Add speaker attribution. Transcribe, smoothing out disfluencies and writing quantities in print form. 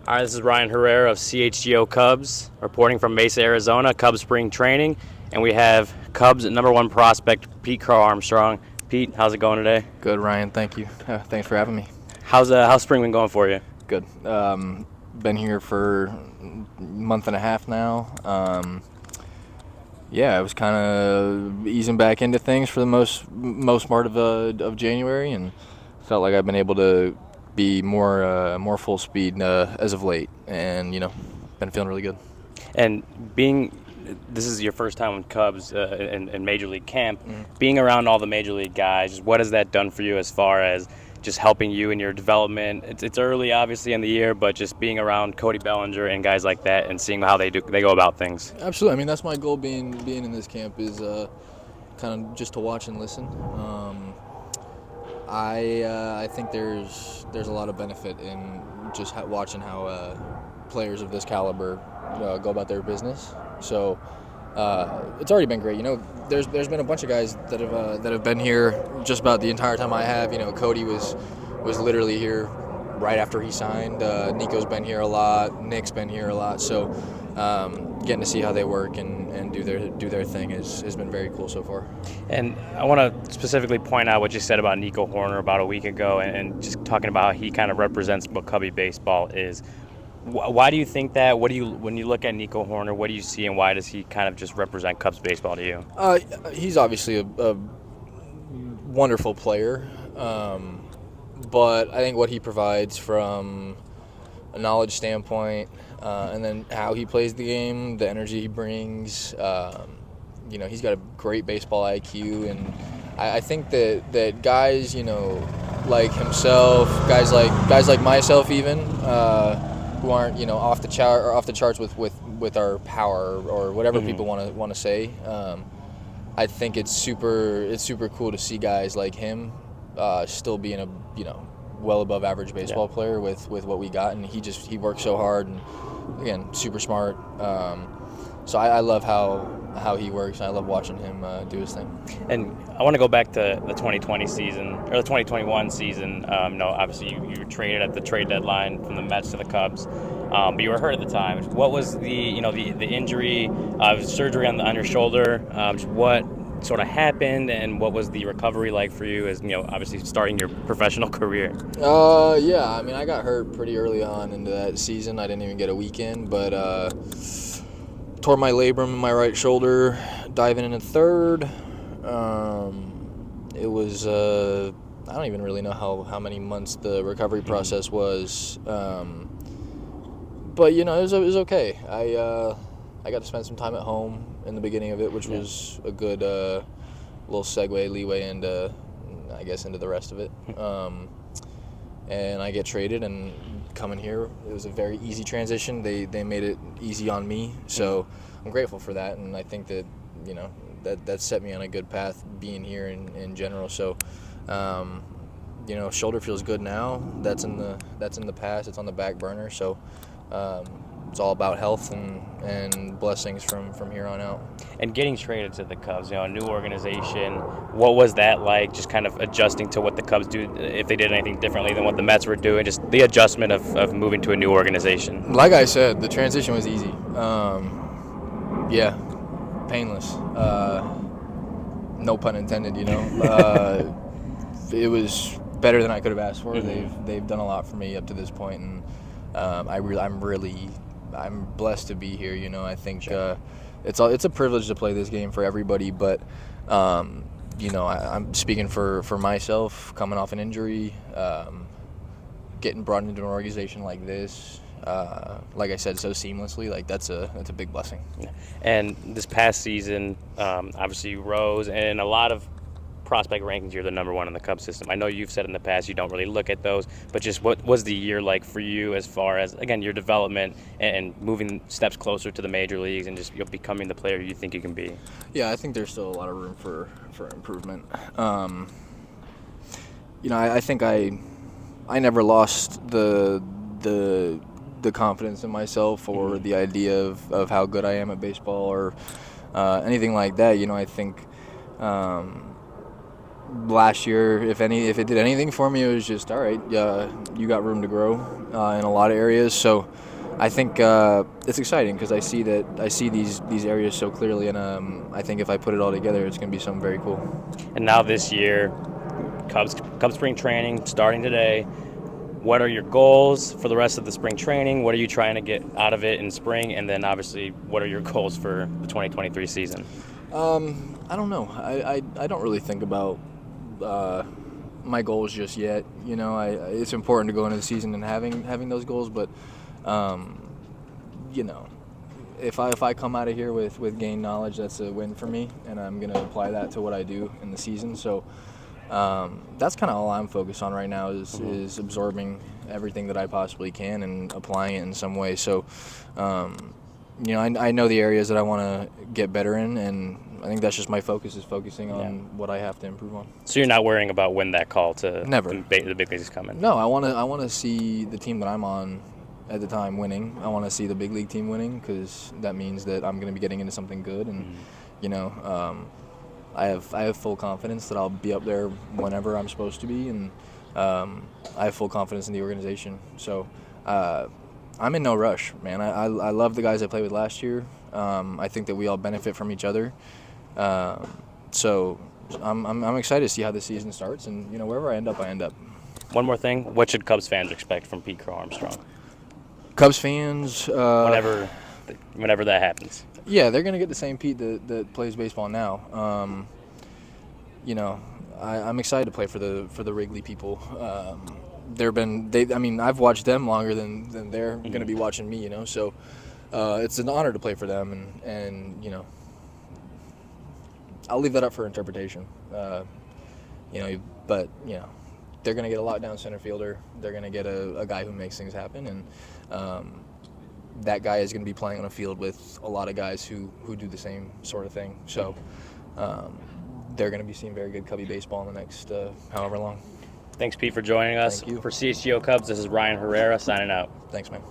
Speaker 1: All right, this is Ryan Herrera of CHGO Cubs, reporting from Mesa, Arizona, Cubs spring training. And we have Cubs number one prospect, Pete Crow-Armstrong. Pete, how's it going today?
Speaker 2: Good, Ryan. Thank you. Thanks for having me.
Speaker 1: How's spring been going for you?
Speaker 2: Good. Been here for a month and a half now. I was kind of easing back into things for the most part of January, and felt like I've been able to be more full speed as of late, and been feeling really good.
Speaker 1: And this is your first time with Cubs in Major League camp. Being around all the Major League guys, what has that done for you as far as just helping you in your development? It's early, obviously, in the year, but just being around Cody Bellinger and guys like that and seeing how they go about things.
Speaker 2: Absolutely. I mean, that's my goal being in this camp is kind of just to watch and listen. I think there's a lot of benefit in just watching how players of this caliber go about their business. So it's already been great. There's been a bunch of guys that have been here just about the entire time I have. Cody was literally here right after he signed. Nico's been here a lot. Nick's been here a lot. So getting to see how they work and do their thing has been very cool so far.
Speaker 1: And I want to specifically point out what you said about Nico Horner about a week ago, and just talking about how he kind of represents what Cubby baseball is. Why do you think that? When you look at Nico Horner, what do you see, and why does he kind of just represent Cubs baseball to you?
Speaker 2: He's obviously a wonderful player, but I think what he provides from a knowledge standpoint, and then how he plays the game, the energy he brings, he's got a great baseball IQ, and I think that guys, like himself, guys like myself even, who aren't off the charts with our power or whatever people want to say. I think it's super cool to see guys like him still being a well above average baseball player with what we got, and he works so hard, and again, super smart. So I love how he works, and I love watching him do his thing.
Speaker 1: And I want to go back to the 2020 season, or the 2021 season. Obviously you were traded at the trade deadline from the Mets to the Cubs, but you were hurt at the time. What was the injury, surgery on your shoulder? What sort of happened, and what was the recovery like for you as, obviously starting your professional career?
Speaker 2: I mean, I got hurt pretty early on into that season. I didn't even get a weekend, but tore my labrum in my right shoulder, diving into third. It was I don't even really know how many months the recovery process was, but it was okay. I got to spend some time at home in the beginning of it, which was a good little leeway into the rest of it. And I get traded, and coming here, it was a very easy transition. They made it easy on me, so I'm grateful for that, and I think that that set me on a good path being here in general. So shoulder feels good now. That's in the past. It's on the back burner. So it's all about health and blessings from here on out.
Speaker 1: And getting traded to the Cubs, a new organization, what was that like, just kind of adjusting to what the Cubs do, if they did anything differently than what the Mets were doing, just the adjustment of moving to a new organization?
Speaker 2: Like I said, the transition was easy. Painless. No pun intended, It was better than I could have asked for. They've done a lot for me up to this point, and I'm blessed to be here. I think it's a privilege to play this game for everybody, but I'm speaking for myself, coming off an injury, getting brought into an organization like this, like I said, so seamlessly, like that's a big blessing.
Speaker 1: And this past season, obviously you rose, and in a lot of prospect rankings, you're the number one in the Cubs system. I know you've said in the past you don't really look at those, but just what was the year like for you as far as, again, your development and moving steps closer to the major leagues and just becoming the player you think you can be?
Speaker 2: Yeah, I think there's still a lot of room for improvement. I think I never lost the confidence in myself or the idea of how good I am at baseball or anything like that. I think last year, if it did anything for me, it was just, all right, you got room to grow in a lot of areas. So I think it's exciting because I see these areas so clearly, and I think if I put it all together, it's going to be something very cool.
Speaker 1: And now this year, Cubs spring training starting today. What are your goals for the rest of the spring training? What are you trying to get out of it in spring? And then obviously, what are your goals for the 2023 season?
Speaker 2: I don't know. I don't really think about my goals just yet. You know, it's important to go into the season and having those goals, but you know, if I come out of here with gained knowledge, that's a win for me, and I'm gonna apply that to what I do in the season. So that's kind of all I'm focused on right now is absorbing everything that I possibly can and applying it in some way. So you know, I know the areas that I want to get better in, and I think that's just my focus is focusing on what I have to improve on.
Speaker 1: So you're not worrying about when that call to
Speaker 2: Never.
Speaker 1: the big leagues is coming?
Speaker 2: No, I want to see the team that I'm on at the time winning. I want to see the big league team winning because that means that I'm going to be getting into something good, and you know, I have full confidence that I'll be up there whenever I'm supposed to be, and I have full confidence in the organization. So I'm in no rush, man. I love the guys I played with last year. I think that we all benefit from each other. So I'm excited to see how the season starts, and you know, wherever I end up, I end up.
Speaker 1: One more thing, what should Cubs fans expect from Pete Crow-Armstrong?
Speaker 2: Cubs fans,
Speaker 1: whenever that happens.
Speaker 2: Yeah, they're gonna get the same Pete that plays baseball now. You know, I'm excited to play for the Wrigley people. I've watched them longer than they're going to be watching me, you know. So it's an honor to play for them, and you know, I'll leave that up for interpretation. You know, but you know, they're going to get a lockdown center fielder. They're going to get a guy who makes things happen, and that guy is going to be playing on a field with a lot of guys who do the same sort of thing. So they're going to be seeing very good Cubby baseball in the next however long.
Speaker 1: Thanks, Pete, for joining us.
Speaker 2: Thank you.
Speaker 1: For CHGO Cubs, this is Ryan Herrera signing out.
Speaker 2: Thanks, man.